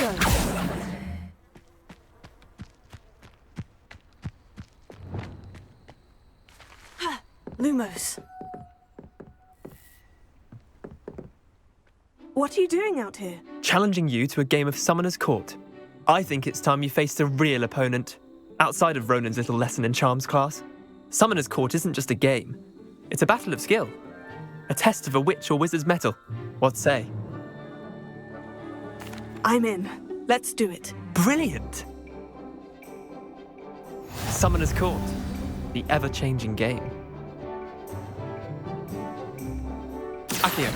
Go. Lumos. What are you doing out here? Challenging you to a game of Summoner's Court. I think it's time you faced a real opponent, outside of Ronan's little lesson in charms class. Summoner's Court isn't just a game. It's a battle of skill. A test of a witch or wizard's mettle. What say? I'm in. Let's do it. Brilliant! Summoner's Court. The ever-changing game. Accio.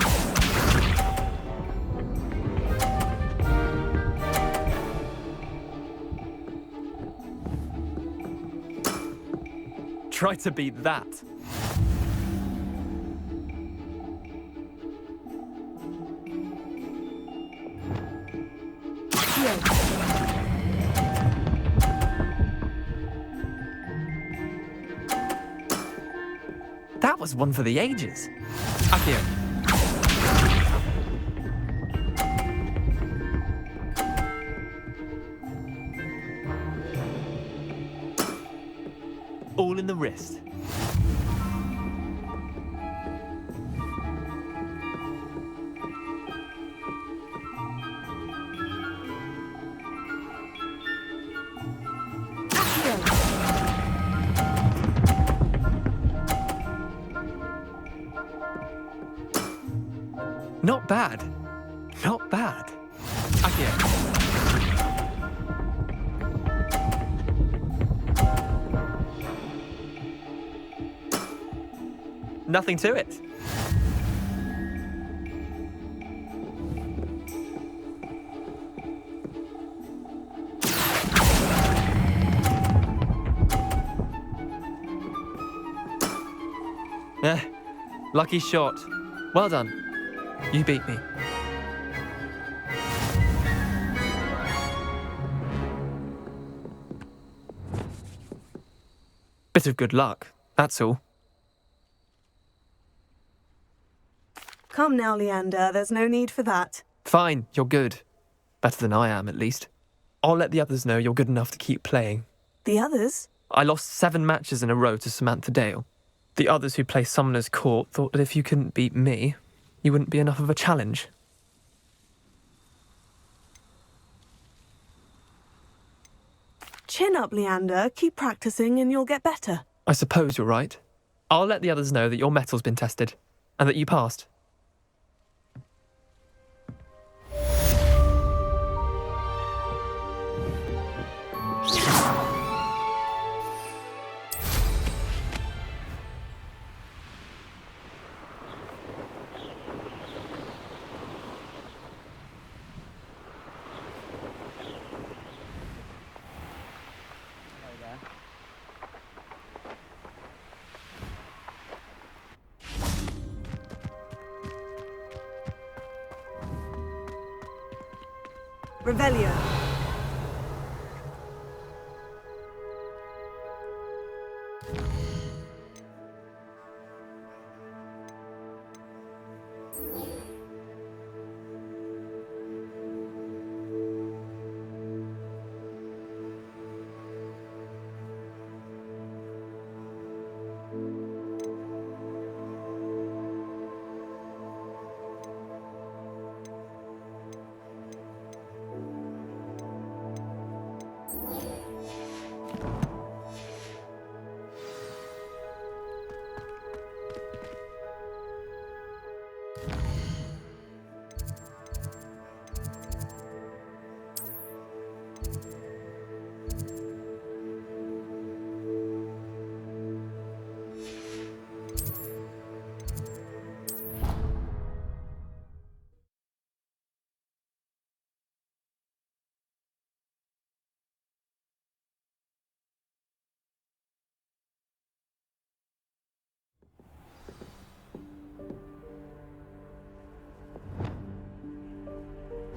Try to beat that. That was one for the ages. Accio. All in the wrist. Not bad. Not bad. Accio. Nothing to it. Lucky shot. Well done. You beat me. Bit of good luck, that's all. Come now, Leander. There's no need for that. Fine, you're good. Better than I am, at least. I'll let the others know you're good enough to keep playing. The others? I lost 7 matches in a row to Samantha Dale. The others who play Summoner's Court thought that if you couldn't beat me, you wouldn't be enough of a challenge. Chin up, Leander. Keep practicing and you'll get better. I suppose you're right. I'll let the others know that your metal's been tested, and that you passed. Revelio.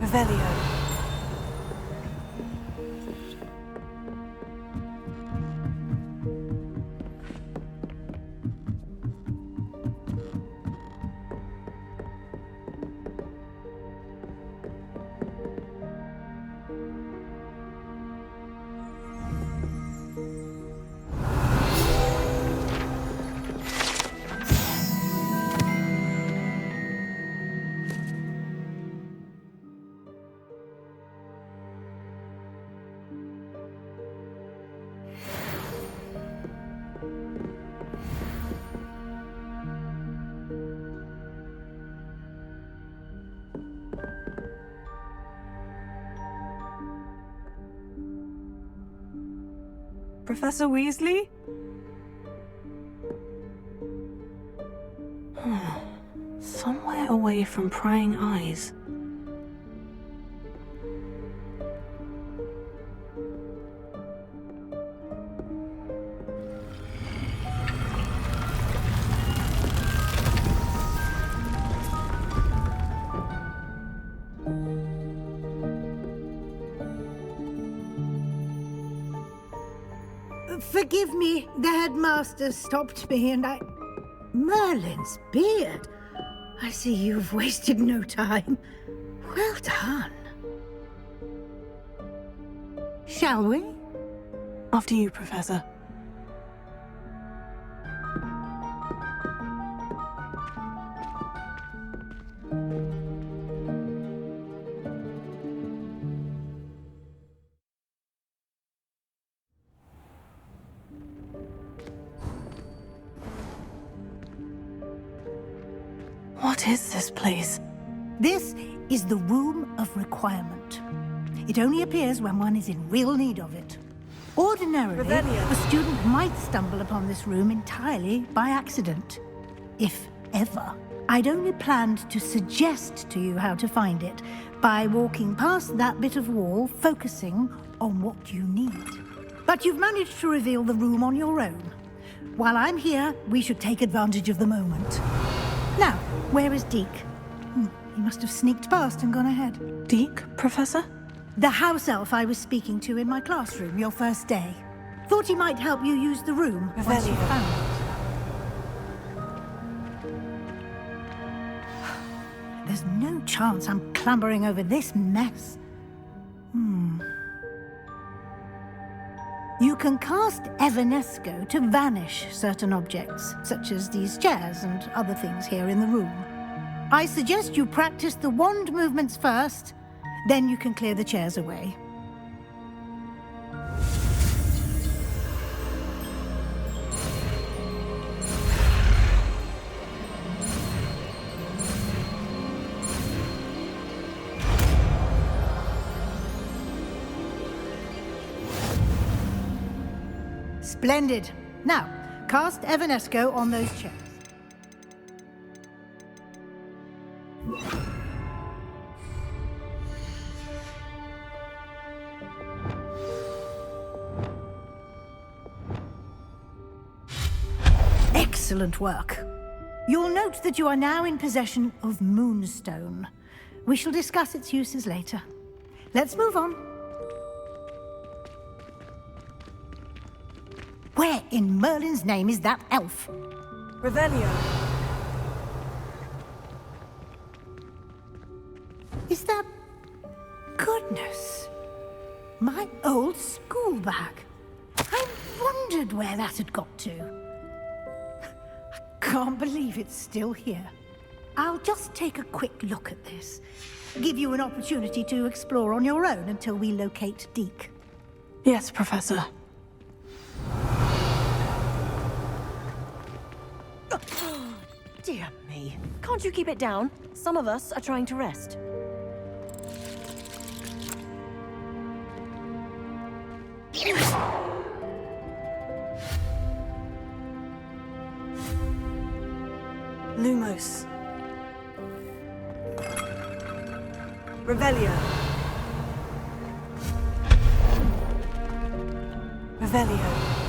Revelio. Professor Weasley? Somewhere away from prying eyes. Forgive me, the headmaster stopped me and I... Merlin's beard. I see you've wasted no time. Well done. Shall we? After you, Professor. What is this place? This is the Room of Requirement. It only appears when one is in real need of it. Ordinarily, Revelio. a student might stumble upon this room entirely by accident. If ever. I'd only planned to suggest to you how to find it by walking past that bit of wall, focusing on what you need. But you've managed to reveal the room on your own. While I'm here, we should take advantage of the moment. Now, where is Deke? He must have sneaked past and gone ahead. Deke, Professor? The house elf I was speaking to in my classroom your first day. Thought he might help you use the room once you Revelio. found it. There's no chance I'm clambering over this mess. You can cast Evanesco to vanish certain objects, such as these chairs and other things here in the room. I suggest you practice the wand movements first, then you can clear the chairs away. Splendid. Now, cast Evanesco on those chairs. Excellent work. You'll note that you are now in possession of Moonstone. We shall discuss its uses later. Let's move on. Where in Merlin's name is that elf? Revelio. Is that... Goodness. My old school bag. I wondered where that had got to. I can't believe it's still here. I'll just take a quick look at this. Give you an opportunity to explore on your own until we locate Deke. Yes, Professor. Dear me. Can't you keep it down? Some of us are trying to rest. Lumos. Revelio. Revelio.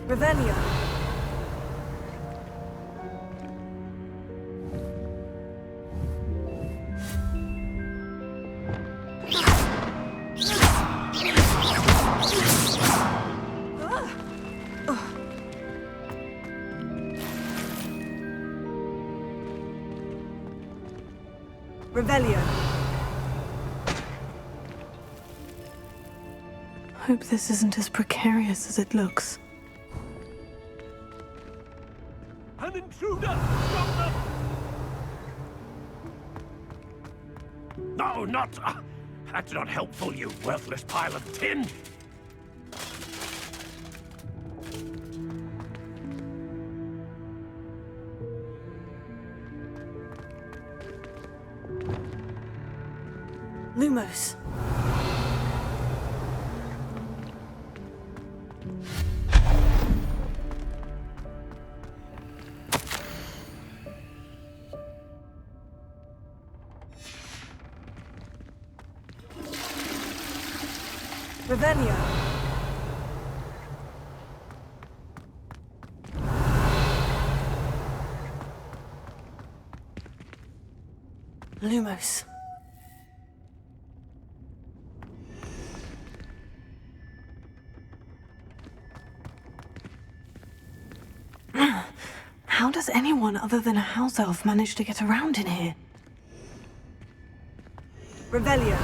Revelio. Revelio. Hope this isn't as precarious as it looks. An intruder! Stop them! No, not... that's not helpful, you worthless pile of tin! Lumos. Revelio. Lumos. How does anyone other than a house elf manage to get around in here? Revelio.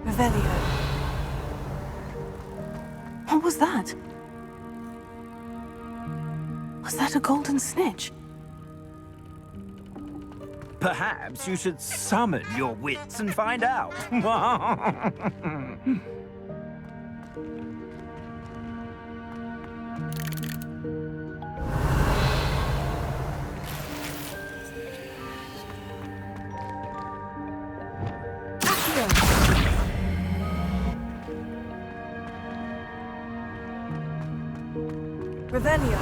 Revelio. What was that? Was that a golden snitch? Perhaps you should summon your wits and find out. Revelio.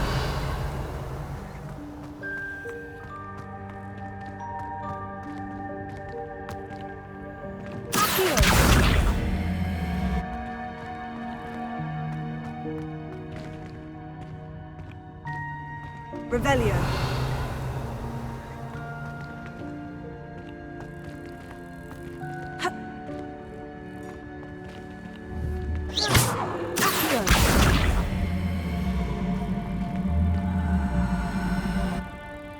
Revelio.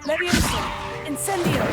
Leviosa. Incendio.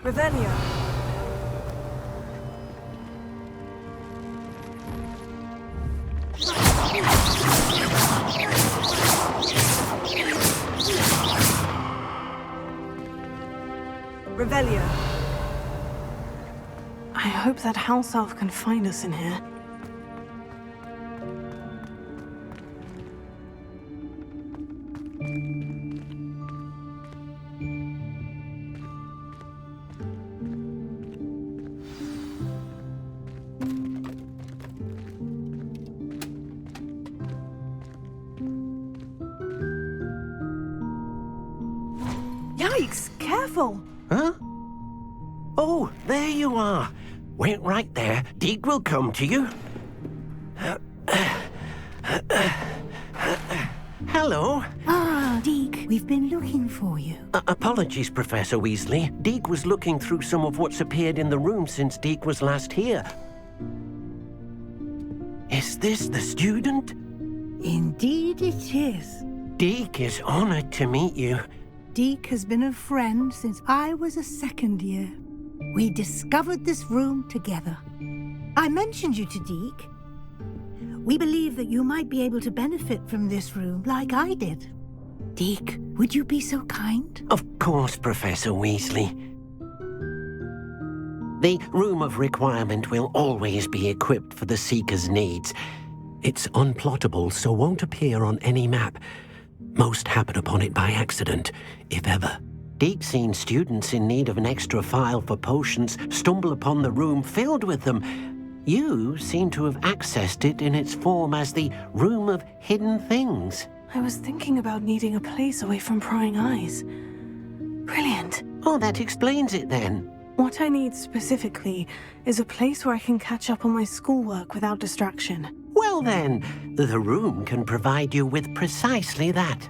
Revelio. Revelio. I hope that house elf can find us in here. Yikes! Careful! Huh? Oh, there you are. Wait right there. Deek will come to you. Hello. Ah, Deke, we've been looking for you. Apologies, Professor Weasley. Deek was looking through some of what's appeared in the room since Deek was last here. Is this the student? Indeed it is. Deek is honored to meet you. Deke has been a friend since I was a second year. We discovered this room together. I mentioned you to Deke. We believe that you might be able to benefit from this room like I did. Deke, would you be so kind? Of course, Professor Weasley. The Room of Requirement will always be equipped for the Seeker's needs. It's unplottable, so won't appear on any map. Most happen upon it by accident, if ever. Deke's seen students in need of an extra file for potions stumble upon the room filled with them. You seem to have accessed it in its form as the Room of Hidden Things. I was thinking about needing a place away from prying eyes. Brilliant. Oh, that explains it then. What I need specifically is a place where I can catch up on my schoolwork without distraction. Well then, the room can provide you with precisely that.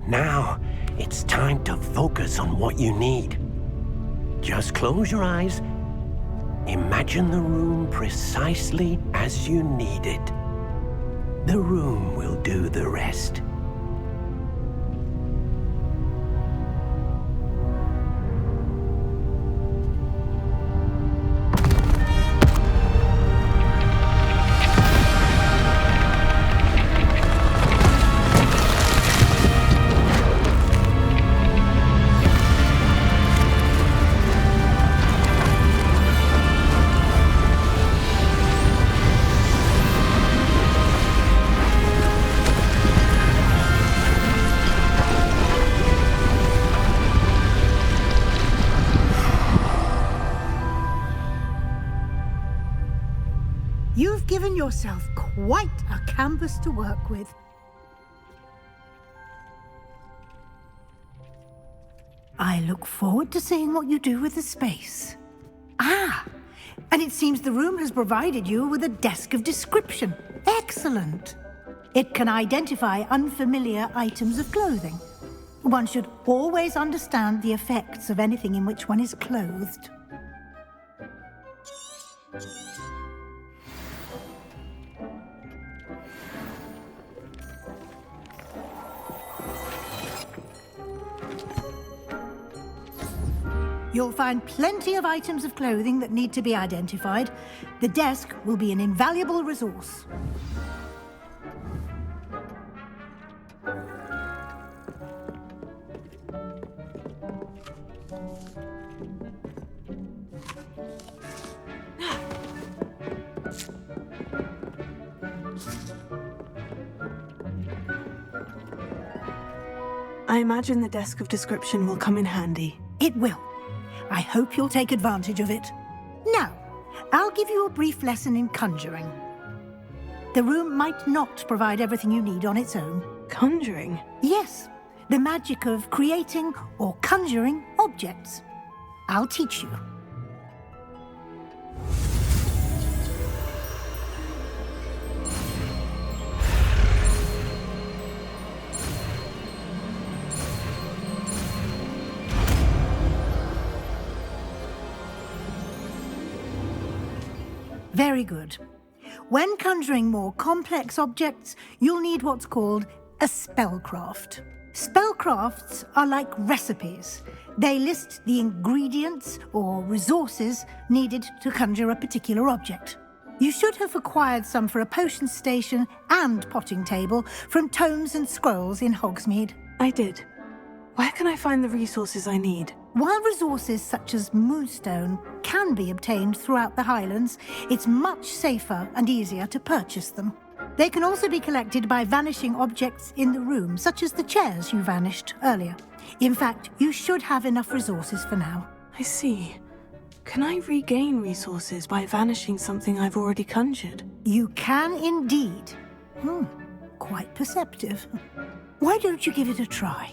Now, it's time to focus on what you need. Just close your eyes. Imagine the room precisely as you need it. The room will do the rest. You've given yourself quite a canvas to work with. I look forward to seeing what you do with the space. Ah, and it seems the room has provided you with a desk of description. Excellent. It can identify unfamiliar items of clothing. One should always understand the effects of anything in which one is clothed. You'll find plenty of items of clothing that need to be identified. The desk will be an invaluable resource. I imagine the desk of description will come in handy. It will. I hope you'll take advantage of it. Now, I'll give you a brief lesson in conjuring. The room might not provide everything you need on its own. Conjuring? Yes, the magic of creating or conjuring objects. I'll teach you. Very good. When conjuring more complex objects, you'll need what's called a spellcraft. Spellcrafts are like recipes. They list the ingredients or resources needed to conjure a particular object. You should have acquired some for a potion station and potting table from tomes and scrolls in Hogsmeade. I did. Where can I find the resources I need? While resources such as moonstone can be obtained throughout the Highlands, it's much safer and easier to purchase them. They can also be collected by vanishing objects in the room, such as the chairs you vanished earlier. In fact, you should have enough resources for now. I see. Can I regain resources by vanishing something I've already conjured? You can indeed. Quite perceptive. Why don't you give it a try?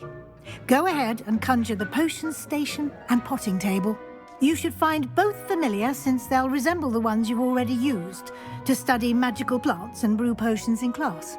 Go ahead and conjure the potion station and potting table. You should find both familiar, since they'll resemble the ones you've already used to study magical plants and brew potions in class.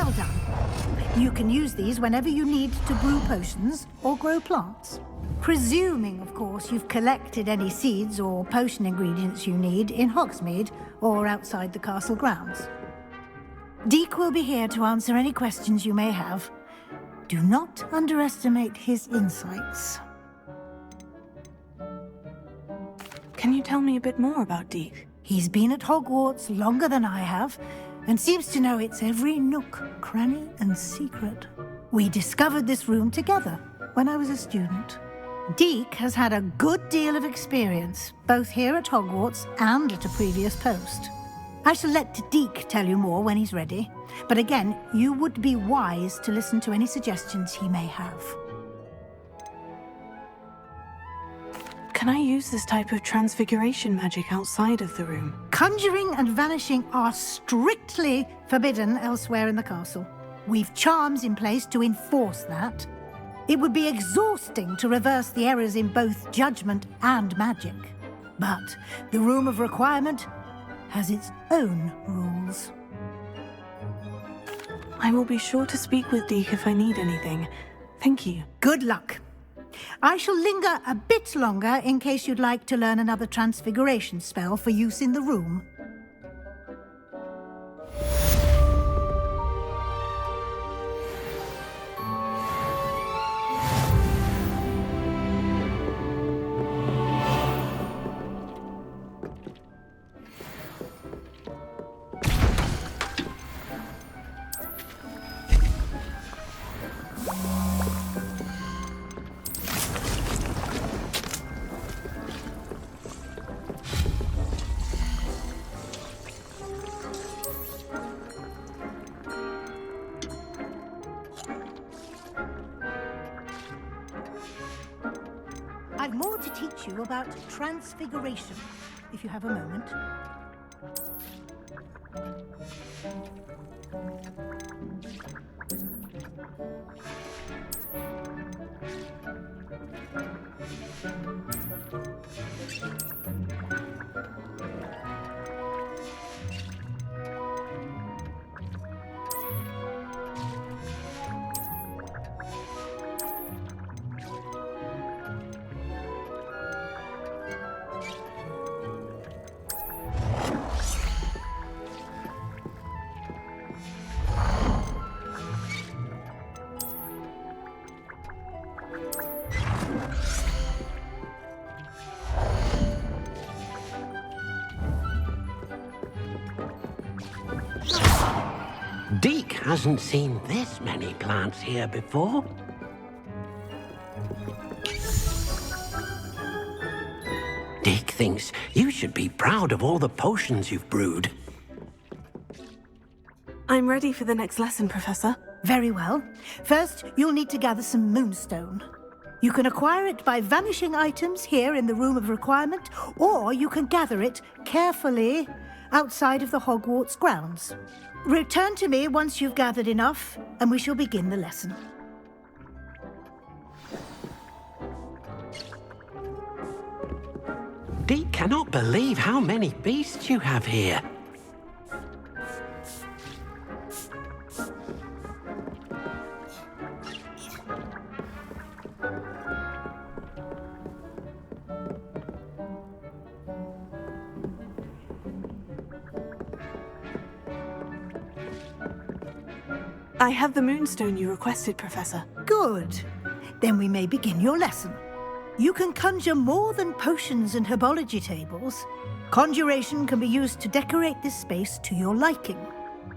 Well done. You can use these whenever you need to brew potions or grow plants. Presuming, of course, you've collected any seeds or potion ingredients you need in Hogsmeade or outside the castle grounds. Deek will be here to answer any questions you may have. Do not underestimate his insights. Can you tell me a bit more about Deek? He's been at Hogwarts longer than I have, and seems to know its every nook, cranny, and secret. We discovered this room together when I was a student. Deek has had a good deal of experience, both here at Hogwarts and at a previous post. I shall let Deek tell you more when he's ready, but again, you would be wise to listen to any suggestions he may have. Can I use this type of transfiguration magic outside of the room? Conjuring and vanishing are strictly forbidden elsewhere in the castle. We've charms in place to enforce that. It would be exhausting to reverse the errors in both judgment and magic. But the Room of Requirement has its own rules. I will be sure to speak with Deek if I need anything. Thank you. Good luck. I shall linger a bit longer in case you'd like to learn another transfiguration spell for use in the room. I've more to teach you about transfiguration, if you have a moment. Deek hasn't seen this many plants here before. Deek thinks you should be proud of all the potions you've brewed. I'm ready for the next lesson, Professor. Very well. First, you'll need to gather some moonstone. You can acquire it by vanishing items here in the Room of Requirement, or you can gather it carefully outside of the Hogwarts grounds. Return to me once you've gathered enough, and we shall begin the lesson. Deek cannot believe how many beasts you have here. I have the moonstone you requested, Professor. Good. Then we may begin your lesson. You can conjure more than potions and herbology tables. Conjuration can be used to decorate this space to your liking.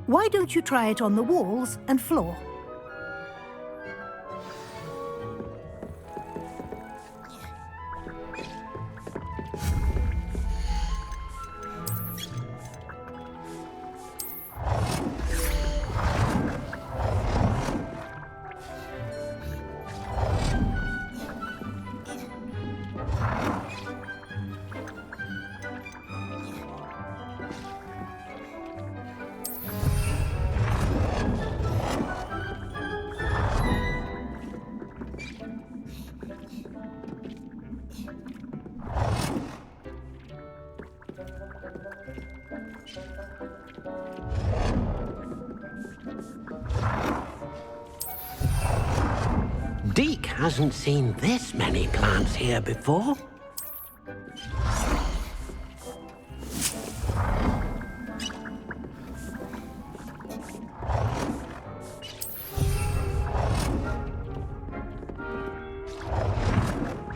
Why don't you try it on the walls and floor? Deke hasn't seen this many plants here before.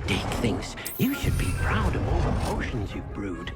Deke thinks you should be proud of all the potions you've brewed.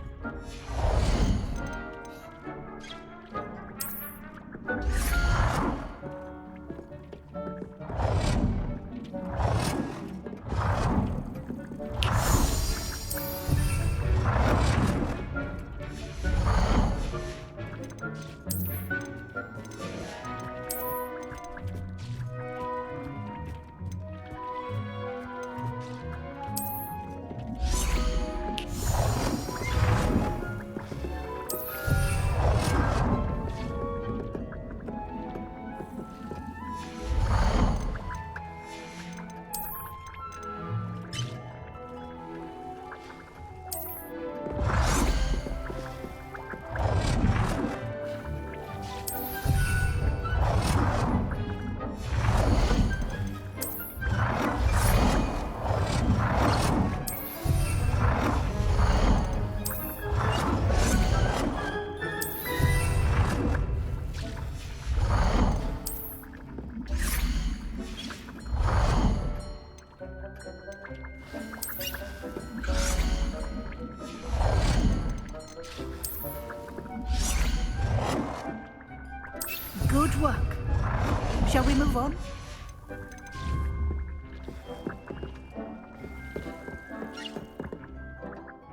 Good work. Shall we move on?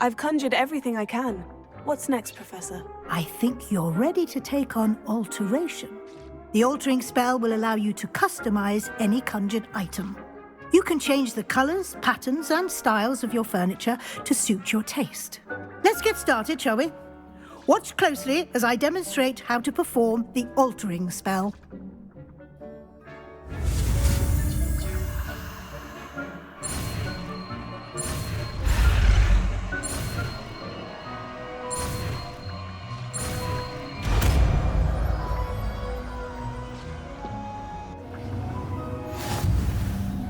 I've conjured everything I can. What's next, Professor? I think you're ready to take on alteration. The altering spell will allow you to customize any conjured item. You can change the colors, patterns, and styles of your furniture to suit your taste. Let's get started, shall we? Watch closely as I demonstrate how to perform the altering spell.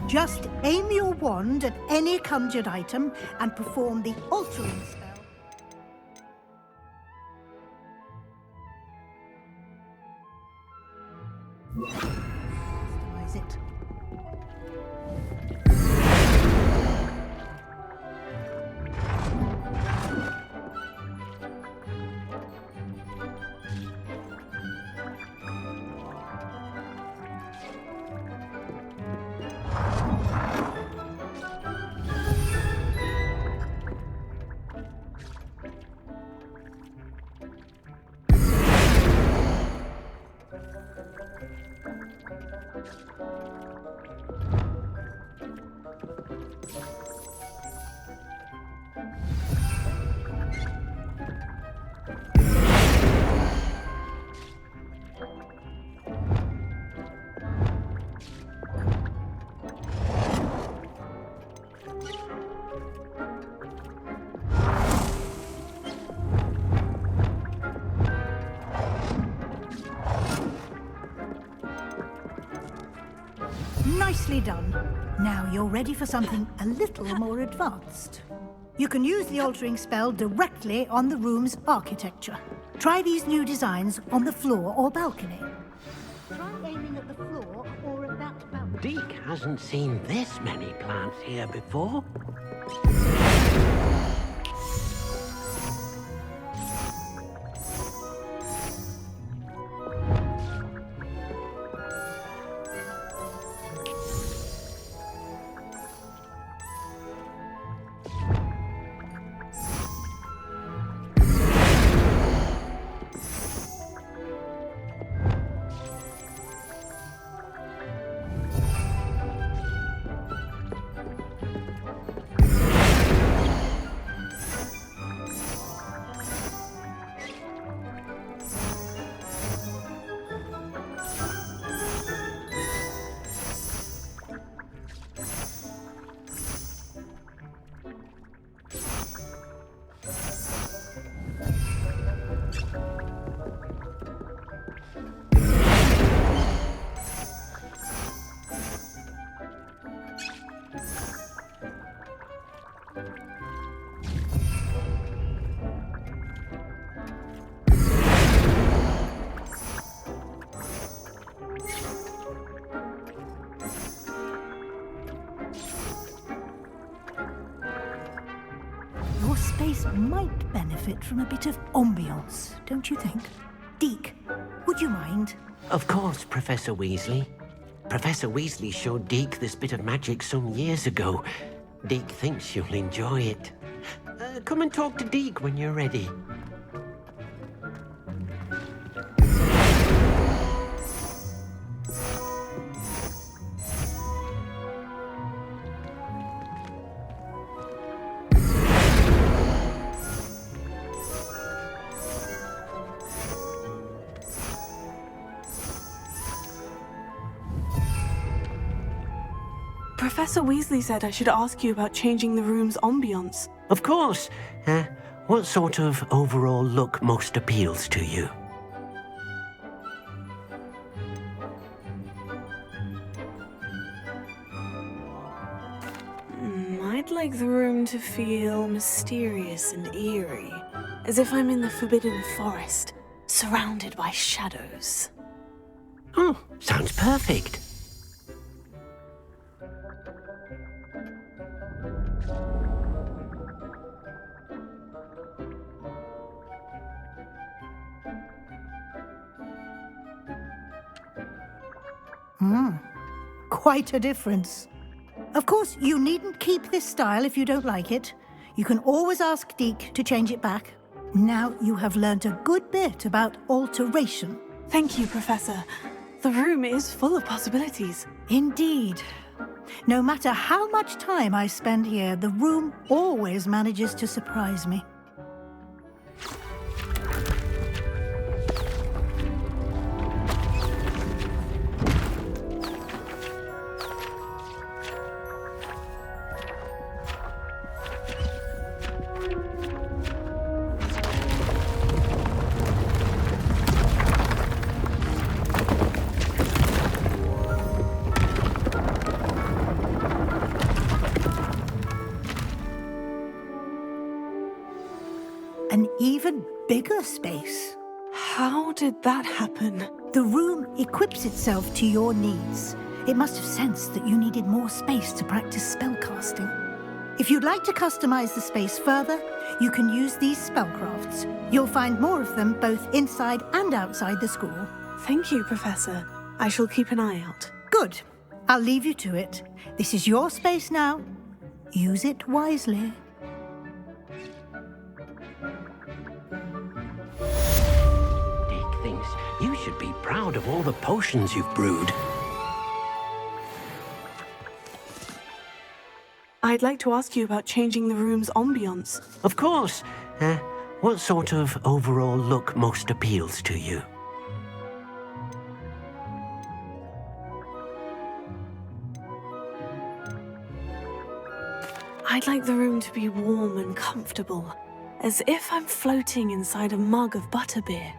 Just aim your wand at any conjured item and perform the altering spell. Customize it. Nicely done. Now you're ready for something a little more advanced. You can use the altering spell directly on the room's architecture. Try these new designs on the floor or balcony. Try aiming at the floor or at that balcony. Deke hasn't seen this many plants here before. space might benefit from a bit of ambiance, don't you think? Deke, would you mind? Of course, Professor Weasley. Professor Weasley showed Deke this bit of magic some years ago. Deke thinks you'll enjoy it. Come and talk to Deke when you're ready. Professor Weasley said I should ask you about changing the room's ambiance. Of course. What sort of overall look most appeals to you? I'd like the room to feel mysterious and eerie, as if I'm in the Forbidden Forest, surrounded by shadows. Oh, sounds perfect. Quite a difference. Of course, you needn't keep this style if you don't like it. You can always ask Deke to change it back. Now you have learnt a good bit about alteration. Thank you, Professor. The room is full of possibilities. Indeed. No matter how much time I spend here, the room always manages to surprise me. An even bigger space. How did that happen? The room equips itself to your needs. It must have sensed that you needed more space to practice spellcasting. If you'd like to customize the space further, you can use these spellcrafts. You'll find more of them both inside and outside the school. Thank you, Professor. I shall keep an eye out. Good. I'll leave you to it. This is your space now. Use it wisely. Deke thinks you should be proud of all the potions you've brewed. I'd like to ask you about changing the room's ambiance. Of course. What sort of overall look most appeals to you? I'd like the room to be warm and comfortable, as if I'm floating inside a mug of butterbeer.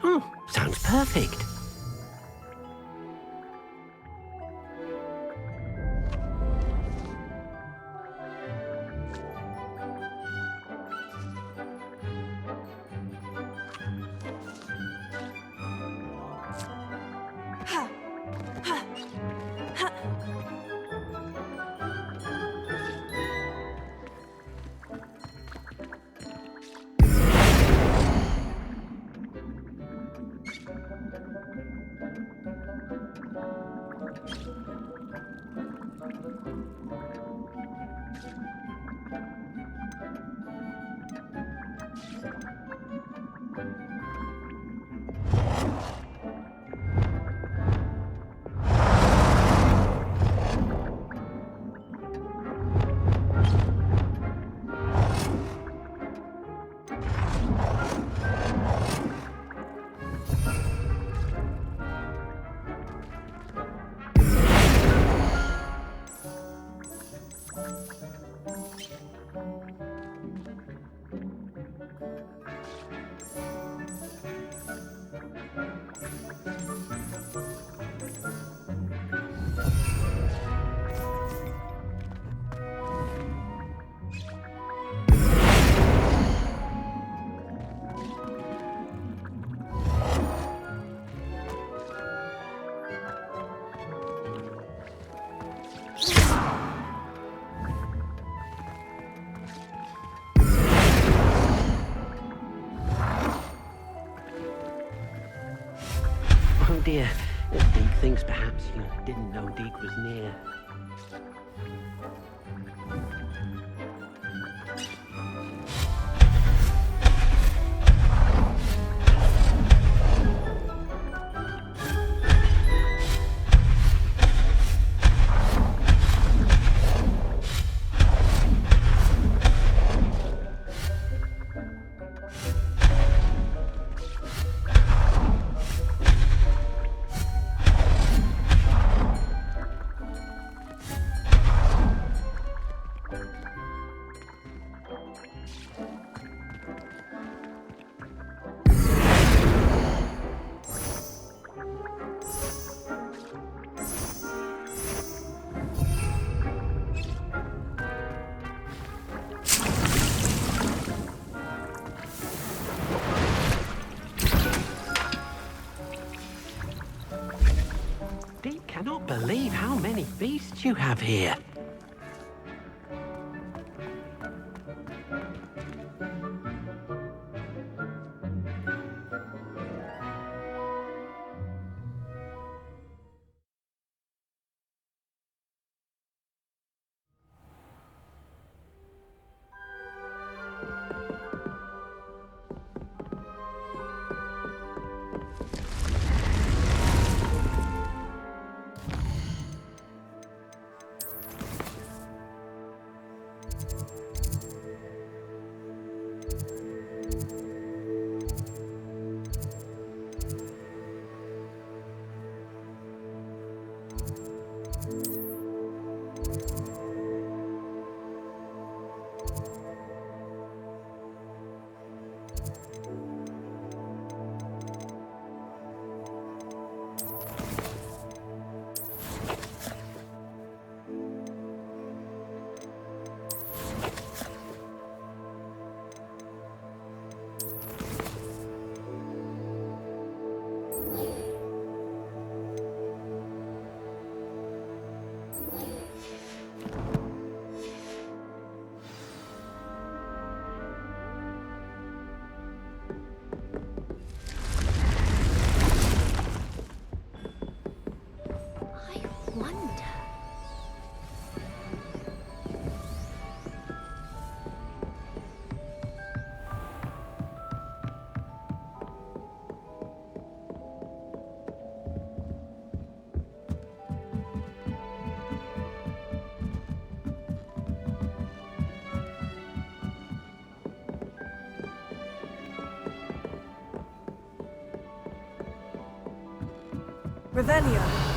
Oh, sounds perfect. dear. Deke thinks perhaps you didn't know Deke was near. Deke cannot believe how many beasts you have here. Revelio.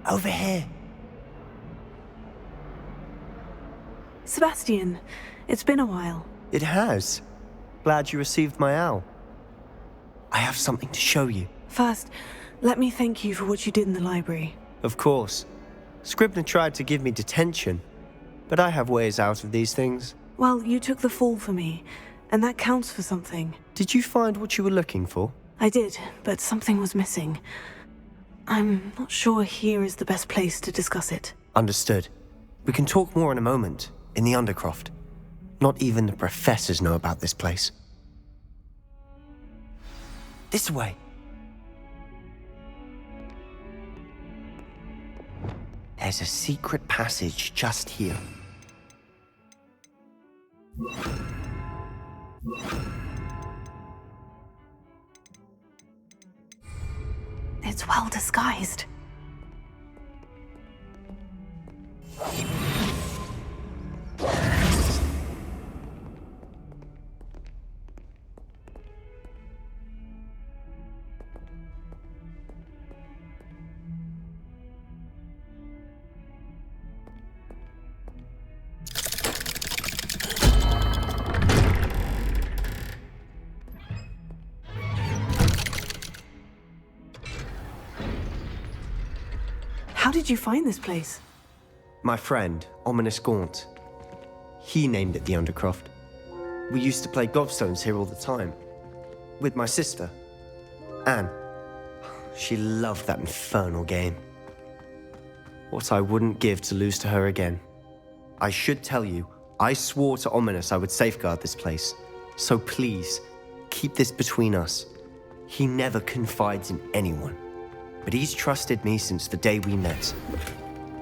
Over here. Sebastian, it's been a while. It has. Glad you received my owl. I have something to show you. First, let me thank you for what you did in the library. Of course. Scribner tried to give me detention, but I have ways out of these things. Well, you took the fall for me, and that counts for something. Did you find what you were looking for? I did, but something was missing. I'm not sure here is the best place to discuss it. Understood. We can talk more in a moment, in the Undercroft. Not even the professors know about this place. This way. There's a secret passage just here. It's well disguised. How did you find this place? My friend, Ominous Gaunt. He named it the Undercroft. We used to play gobstones here all the time. With my sister, Anne. She loved that infernal game. What I wouldn't give to lose to her again. I should tell you, I swore to Ominous I would safeguard this place. So please, keep this between us. He never confides in anyone. But he's trusted me since the day we met.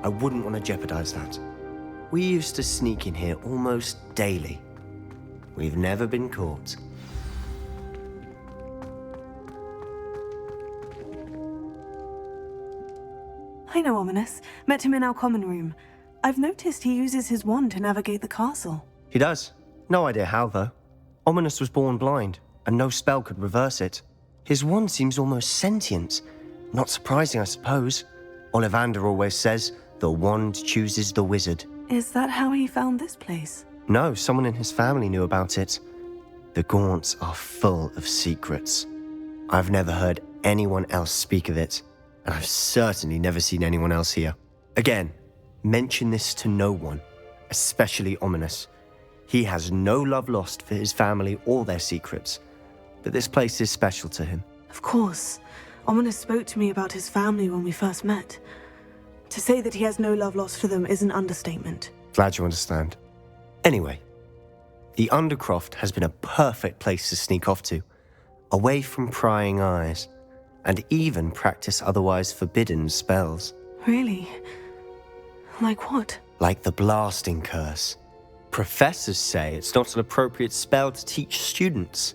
I wouldn't want to jeopardize that. We used to sneak in here almost daily. We've never been caught. I know Ominous. Met him in our common room. I've noticed he uses his wand to navigate the castle. He does. No idea how, though. Ominous was born blind, and no spell could reverse it. His wand seems almost sentient. Not surprising, I suppose. Ollivander always says, the wand chooses the wizard. Is that how he found this place? No, someone in his family knew about it. The Gaunts are full of secrets. I've never heard anyone else speak of it, and I've certainly never seen anyone else here. Again, mention this to no one, especially Ominous. He has no love lost for his family or their secrets, but this place is special to him. Of course. Ominous spoke to me about his family when we first met. To say that he has no love lost for them is an understatement. Glad you understand. Anyway, the Undercroft has been a perfect place to sneak off to, away from prying eyes, and even practice otherwise forbidden spells. Really? Like what? Like the blasting curse. Professors say it's not an appropriate spell to teach students.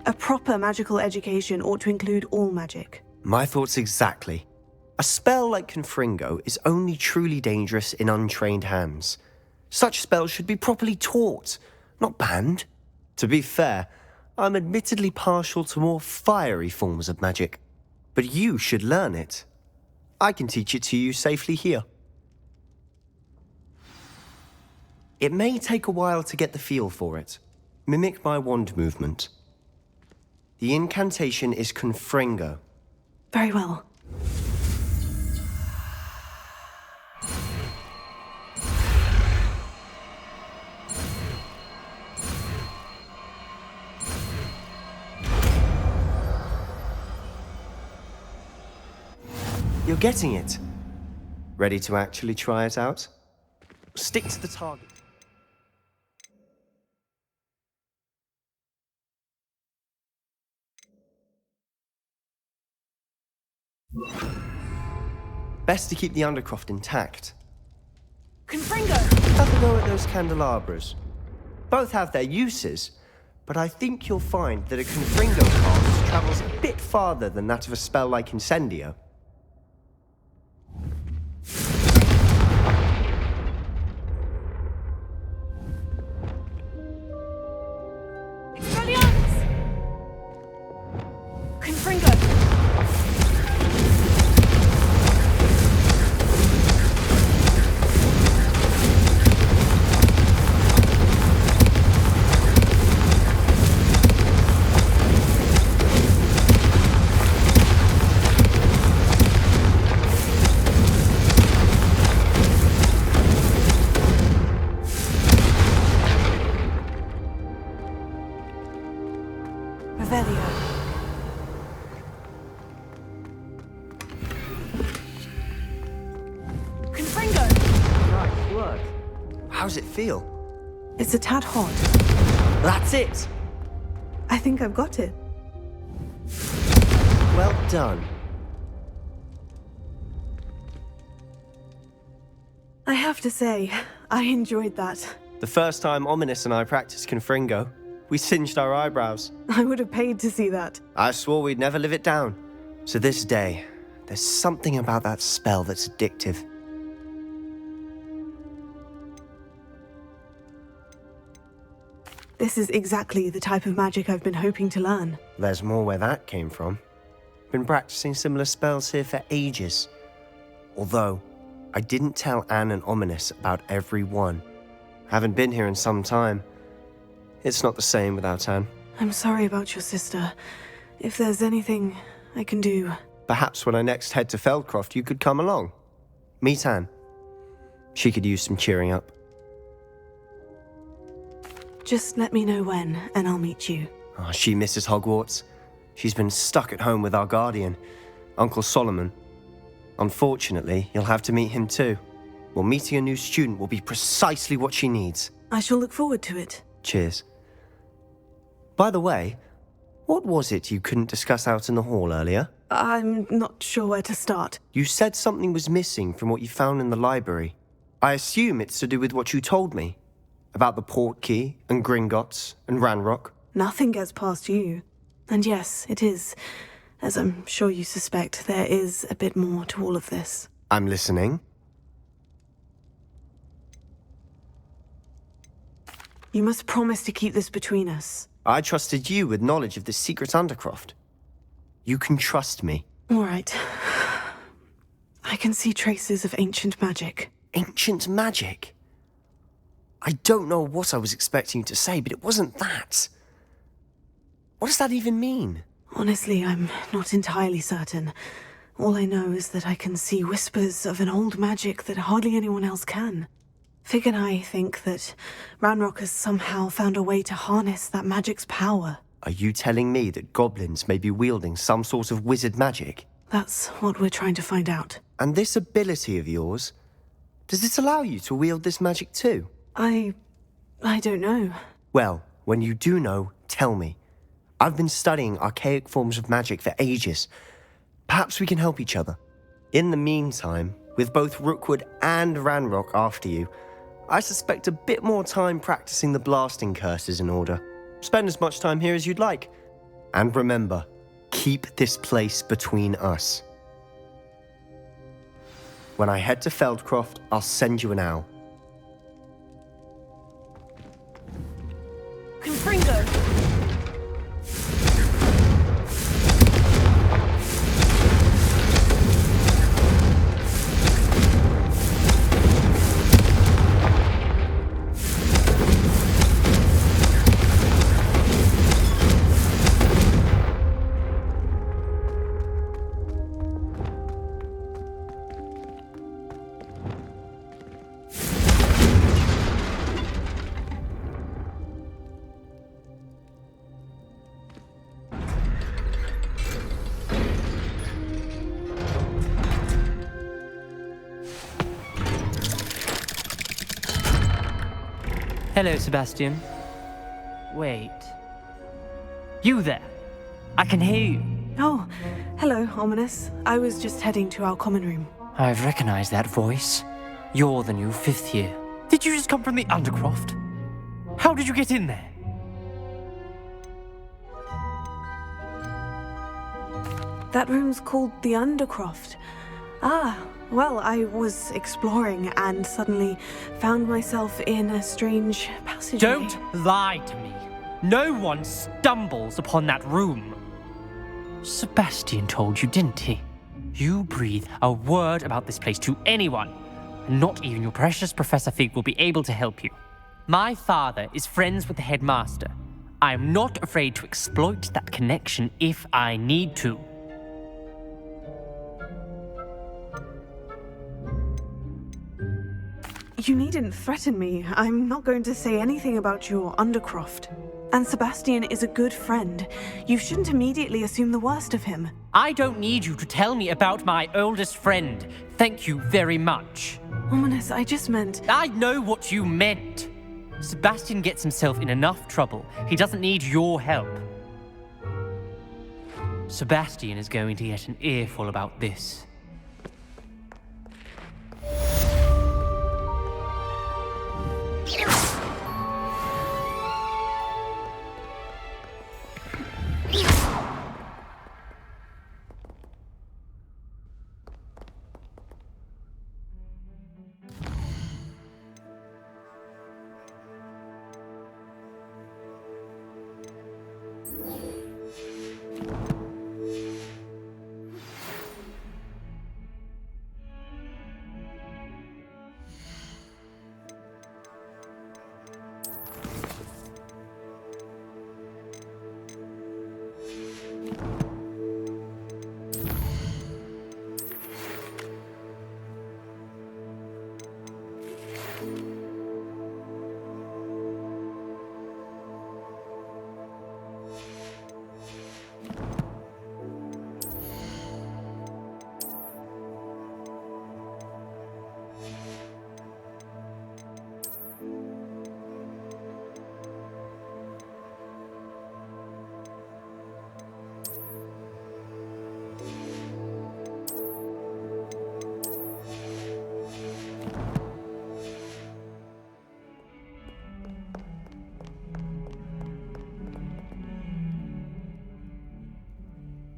A proper magical education ought to include all magic. My thoughts exactly. A spell like Confringo is only truly dangerous in untrained hands. Such spells should be properly taught, not banned. To be fair, I'm admittedly partial to more fiery forms of magic. But you should learn it. I can teach it to you safely here. It may take a while to get the feel for it. Mimic my wand movement. The incantation is Confringo. Very well. You're getting it. Ready to actually try it out? Stick to the target. Best to keep the Undercroft intact. Confringo! Have a go at those candelabras. Both have their uses, but I think you'll find that a Confringo cast travels a bit farther than that of a spell like Incendio. How's it feel? It's a tad hot. That's it! I think I've got it. Well done. I have to say, I enjoyed that. The first time Ominous and I practiced Confringo, we singed our eyebrows. I would have paid to see that. I swore we'd never live it down. So this day, there's something about that spell that's addictive. This is exactly the type of magic I've been hoping to learn. There's more where that came from. Been practicing similar spells here for ages. Although, I didn't tell Anne and Ominous about every one. Haven't been here in some time. It's not the same without Anne. I'm sorry about your sister. If there's anything I can do... Perhaps when I next head to Feldcroft, you could come along. Meet Anne. She could use some cheering up. Just let me know when, and I'll meet you. Oh, she misses Hogwarts. She's been stuck at home with our guardian, Uncle Solomon. Unfortunately, you'll have to meet him too. Well, meeting a new student will be precisely what she needs. I shall look forward to it. Cheers. By the way, what was it you couldn't discuss out in the hall earlier? I'm not sure where to start. You said something was missing from what you found in the library. I assume it's to do with what you told me. About the Portkey, and Gringotts, and Ranrock. Nothing gets past you. And yes, it is. As I'm sure you suspect, there is a bit more to all of this. I'm listening. You must promise to keep this between us. I trusted you with knowledge of the secret Undercroft. You can trust me. All right. I can see traces of ancient magic. Ancient magic? I don't know what I was expecting you to say, but it wasn't that. What does that even mean? Honestly, I'm not entirely certain. All I know is that I can see whispers of an old magic that hardly anyone else can. Fig and I think that Ranrock has somehow found a way to harness that magic's power. Are you telling me that goblins may be wielding some sort of wizard magic? That's what we're trying to find out. And this ability of yours, does it allow you to wield this magic too? I don't know. Well, when you do know, tell me. I've been studying archaic forms of magic for ages. Perhaps we can help each other. In the meantime, with both Rookwood and Ranrock after you, I suspect a bit more time practicing the blasting curse is in order. Spend as much time here as you'd like. And remember, keep this place between us. When I head to Feldcroft, I'll send you an owl. Confringo! Hello, Sebastian. Wait. You there? I can hear you. Oh, hello, Ominous. I was just heading to our common room. I've recognized that voice. You're the new 5th year. Did you just come from the Undercroft? How did you get in there? That room's called the Undercroft. Ah, well, I was exploring and suddenly found myself in a strange passageway. Don't lie to me. No one stumbles upon that room. Sebastian told you, didn't he? You breathe a word about this place to anyone, and not even your precious Professor Fig will be able to help you. My father is friends with the headmaster. I am not afraid to exploit that connection if I need to. You needn't threaten me. I'm not going to say anything about your Undercroft. And Sebastian is a good friend. You shouldn't immediately assume the worst of him. I don't need you to tell me about my oldest friend. Thank you very much. Ominous, I just meant... I know what you meant. Sebastian gets himself in enough trouble. He doesn't need your help. Sebastian is going to get an earful about this.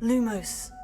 Lumos.